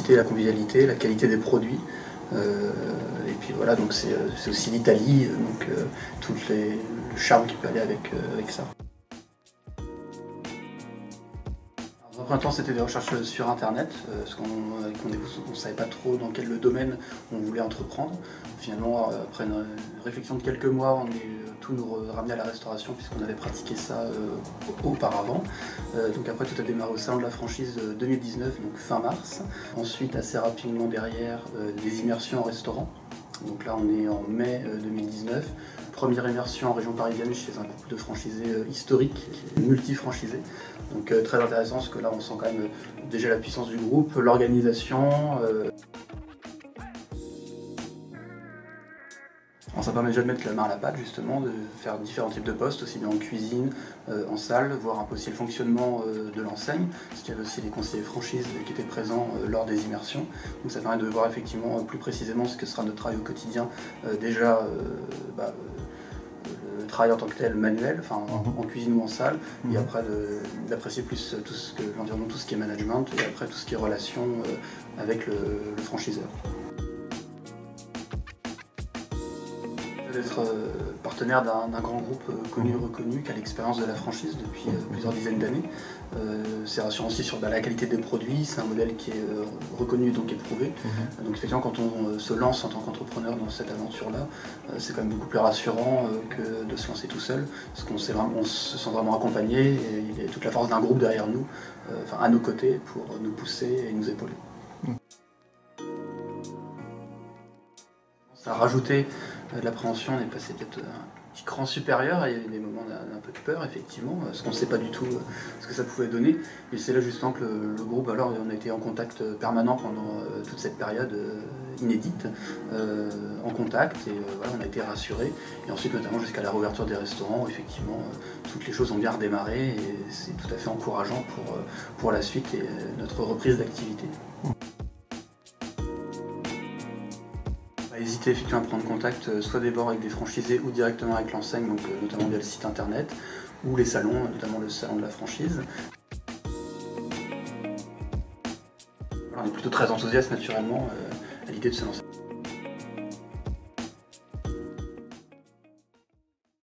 simplicité, la convivialité, la qualité des produits. Et puis voilà, donc c'est aussi l'Italie, donc tout le charme qui peut aller avec ça. Dans un premier temps, c'était des recherches sur Internet, parce qu'on ne savait pas trop dans quel domaine on voulait entreprendre. Finalement, après une réflexion de quelques mois, on est tout nous ramené à la restauration, puisqu'on avait pratiqué ça auparavant. Donc après, tout a démarré au sein de la franchise 2019, donc fin mars. Ensuite, assez rapidement derrière, des immersions en restaurant. Donc là, on est en mai 2019. Première immersion en région parisienne chez un groupe de franchisés historiques, multi-franchisés. Donc très intéressant parce que là on sent quand même déjà la puissance du groupe, l'organisation. Ça permet déjà de mettre la main à la pâte justement, de faire différents types de postes, aussi bien en cuisine, en salle, voir un peu aussi le fonctionnement de l'enseigne, parce qu'il y avait aussi les conseillers franchises qui étaient présents lors des immersions. Donc ça permet de voir effectivement plus précisément ce que sera notre travail au quotidien, déjà le travail en tant que tel manuel, enfin en cuisine ou en salle, et après d'apprécier plus tout ce que l'environnement, tout ce qui est management, et après tout ce qui est relation avec le franchiseur. D'être partenaire d'un grand groupe connu, reconnu, qui a l'expérience de la franchise depuis plusieurs dizaines d'années. C'est rassurant aussi sur la qualité des produits, c'est un modèle qui est reconnu et donc éprouvé. Donc effectivement, quand on se lance en tant qu'entrepreneur dans cette aventure-là, c'est quand même beaucoup plus rassurant que de se lancer tout seul, parce qu'on se sent vraiment accompagné, et il y a toute la force d'un groupe derrière nous, à nos côtés, pour nous pousser et nous épauler. Ça a rajouté de l'appréhension, on est passé peut-être un petit cran supérieur, et il y a eu des moments d'un peu de peur effectivement, parce qu'on ne sait pas du tout ce que ça pouvait donner. Et c'est là justement que le groupe, alors on a été en contact permanent pendant toute cette période inédite, en contact, et voilà, on a été rassurés. Et ensuite notamment jusqu'à la réouverture des restaurants, où effectivement toutes les choses ont bien redémarré, et c'est tout à fait encourageant pour la suite et notre reprise d'activité. Hésitez effectivement à prendre contact soit d'abord avec des franchisés ou directement avec l'enseigne, donc notamment via le site internet ou les salons, notamment le salon de la franchise. On est plutôt très enthousiaste naturellement à l'idée de se lancer.